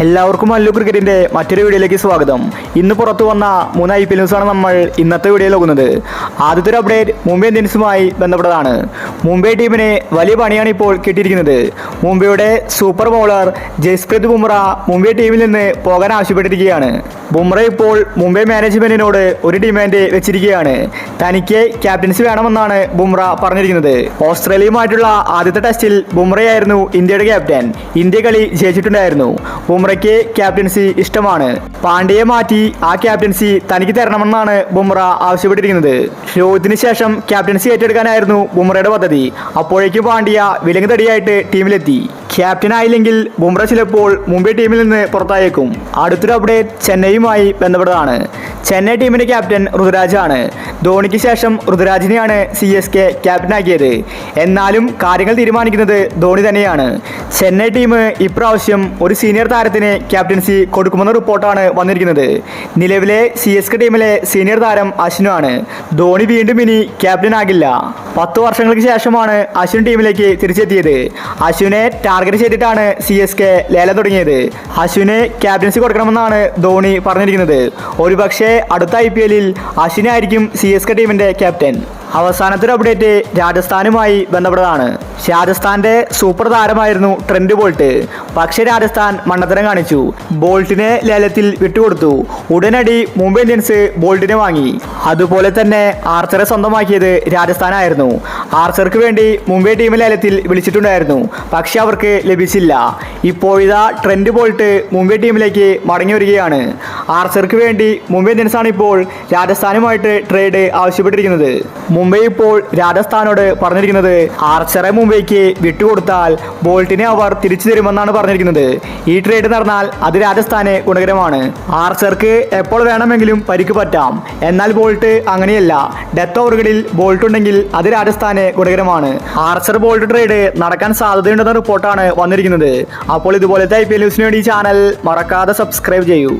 എല്ലാവർക്കും മല്ലു ക്രിക്കറ്റിന്റെ മറ്റൊരു വീഡിയോയിലേക്ക് സ്വാഗതം. ഇന്ന് പുറത്തു വന്ന 3 IPL ന്യൂസാണ് നമ്മൾ ഇന്നത്തെ വീഡിയോയിൽ നോക്കുന്നത്. ആദ്യത്തെ ഒരു അപ്ഡേറ്റ് മുംബൈ ഇന്ത്യൻസുമായി ബന്ധപ്പെട്ടതാണ്. മുംബൈ ടീമിന് വലിയ പണിയാണ് ഇപ്പോൾ കിട്ടിയിരിക്കുന്നത്. മുംബൈയുടെ സൂപ്പർ ബൗളർ ജസ്പ്രീത് ബുംറ മുംബൈ ടീമിൽ നിന്ന് പോകാൻ ആവശ്യപ്പെട്ടിരിക്കുകയാണ്. ബുംറ ഇപ്പോൾ മുംബൈ മാനേജ്മെന്റിനോട് ഒരു ഡിമാൻഡ് വെച്ചിരിക്കുകയാണ്. തനിക്ക് ക്യാപ്റ്റൻസി വേണമെന്നാണ് ബുംറ പറഞ്ഞിരിക്കുന്നത്. ഓസ്ട്രേലിയയുമായിട്ടുള്ള ആദ്യത്തെ ടെസ്റ്റിൽ ബുംറയായിരുന്നു ഇന്ത്യയുടെ ക്യാപ്റ്റൻ. ഇന്ത്യ കളി ജയിച്ചിട്ടുണ്ടായിരുന്നു. ബുംറയ്ക്ക് ക്യാപ്റ്റൻസി ഇഷ്ടമാണ്. പാണ്ഡ്യയെ മാറ്റി ആ ക്യാപ്റ്റൻസി തനിക്ക് തരണമെന്നാണ് ബുംറ ആവശ്യപ്പെട്ടിരിക്കുന്നത്. രോഹിത്തിന് ശേഷം ക്യാപ്റ്റൻസി ഏറ്റെടുക്കാനായിരുന്നു ബുംറയുടെ പദ്ധതി. അപ്പോഴേക്കും പാണ്ഡ്യ വിലങ്ങ് തടിയായിട്ട് ടീമിലെത്തി. ക്യാപ്റ്റൻ ആയില്ലെങ്കിൽ ബുംറ ചിലപ്പോൾ മുംബൈ ടീമിൽ നിന്ന് പുറത്തായേക്കും. അടുത്തൊരു അപ്ഡേറ്റ് ചെന്നൈയുമായി ബന്ധപ്പെട്ടതാണ്. ചെന്നൈ ടീമിന്റെ ക്യാപ്റ്റൻ ഋതുരാജാണ്. ധോണിക്ക് ശേഷം ഋതുരാജിനെയാണ് CSK ക്യാപ്റ്റനാക്കിയത്. എന്നാലും കാര്യങ്ങൾ തീരുമാനിക്കുന്നത് ധോണി തന്നെയാണ്. ചെന്നൈ ടീം ഇപ്രാവശ്യം ഒരു സീനിയർ താരത്തിന് ക്യാപ്റ്റൻസി കൊടുക്കുമെന്ന റിപ്പോർട്ടാണ് വന്നിരിക്കുന്നത്. നിലവിലെ CSK ടീമിലെ സീനിയർ താരം അശ്വിനാണ്. ധോണി വീണ്ടും ഇനി ക്യാപ്റ്റൻ ആകില്ല. 10 വർഷങ്ങൾക്ക് ശേഷമാണ് അശ്വിൻ ടീമിലേക്ക് തിരിച്ചെത്തിയത്. അശ്വിനെ ടാർഗറ്റ് ചെയ്തിട്ടാണ് CSK ലേലം തുടങ്ങിയത്. അശ്വിന് ക്യാപ്റ്റൻസി കൊടുക്കണമെന്നാണ് ധോണി പറഞ്ഞിരിക്കുന്നത്. ഒരുപക്ഷെ അടുത്ത IPL-ൽ അശ്വിനായിരിക്കും CSK ടീമിന്റെ ക്യാപ്റ്റൻ. അവസാനത്തെ ഒരു അപ്ഡേറ്റ് രാജസ്ഥാനുമായി ബന്ധപ്പെട്ടതാണ്. രാജസ്ഥാന്റെ സൂപ്പർ താരമായിരുന്നു ട്രെന്റ് ബോൾട്ട്. പക്ഷേ രാജസ്ഥാൻ മണ്ടത്തരം കാണിച്ചു. ബോൾട്ടിനെ ലേലത്തിൽ വിട്ടുകൊടുത്തു. ഉടനടി മുംബൈ ഇന്ത്യൻസ് ബോൾട്ടിനെ വാങ്ങി. അതുപോലെ തന്നെ ആർച്ചറെ സ്വന്തമാക്കിയത് രാജസ്ഥാനായിരുന്നു. ആർച്ചർക്ക് വേണ്ടി മുംബൈ ടീം ലേലത്തിൽ വിളിച്ചിട്ടുണ്ടായിരുന്നു. പക്ഷെ അവർക്ക് ലഭിച്ചില്ല. ഇപ്പോഴിതാ ട്രെന്റ് ബോൾട്ട് മുംബൈ ടീമിലേക്ക് മടങ്ങി വരികയാണ്. ആർച്ചർക്ക് വേണ്ടി മുംബൈ ഇന്ത്യൻസാണ് ഇപ്പോൾ രാജസ്ഥാനുമായിട്ട് ട്രേഡ് ആവശ്യപ്പെട്ടിരിക്കുന്നത്. മുംബൈ ഇപ്പോൾ രാജസ്ഥാനോട് പറഞ്ഞിരിക്കുന്നത് ആർച്ചറെ മുംബൈക്ക് വിട്ടുകൊടുത്താൽ ബോൾട്ടിനെ അവർ തിരിച്ചു തരുമെന്നാണ് പറഞ്ഞിരിക്കുന്നത്. ഈ ട്രേഡ് നടന്നാൽ അത് രാജസ്ഥാന് ഗുണകരമാണ്. ആർച്ചർക്ക് എപ്പോൾ വേണമെങ്കിലും പരിക്ക് പറ്റാം. എന്നാൽ ബോൾട്ട് അങ്ങനെയല്ല. ഡെത്ത് ഓവറുകളിൽ ബോൾട്ട് ഉണ്ടെങ്കിൽ അത് രാജസ്ഥാന് ഗുണകരമാണ്. ആർച്ചർ ബോൾട്ട് ട്രേഡ് നടക്കാൻ സാധ്യതയുണ്ടെന്ന റിപ്പോർട്ടാണ് വന്നിരിക്കുന്നത്. അപ്പോൾ ഇതുപോലത്തെ IPL ന്യൂസിന് വേണ്ടി ചാനൽ മറക്കാതെ സബ്സ്ക്രൈബ് ചെയ്യൂ.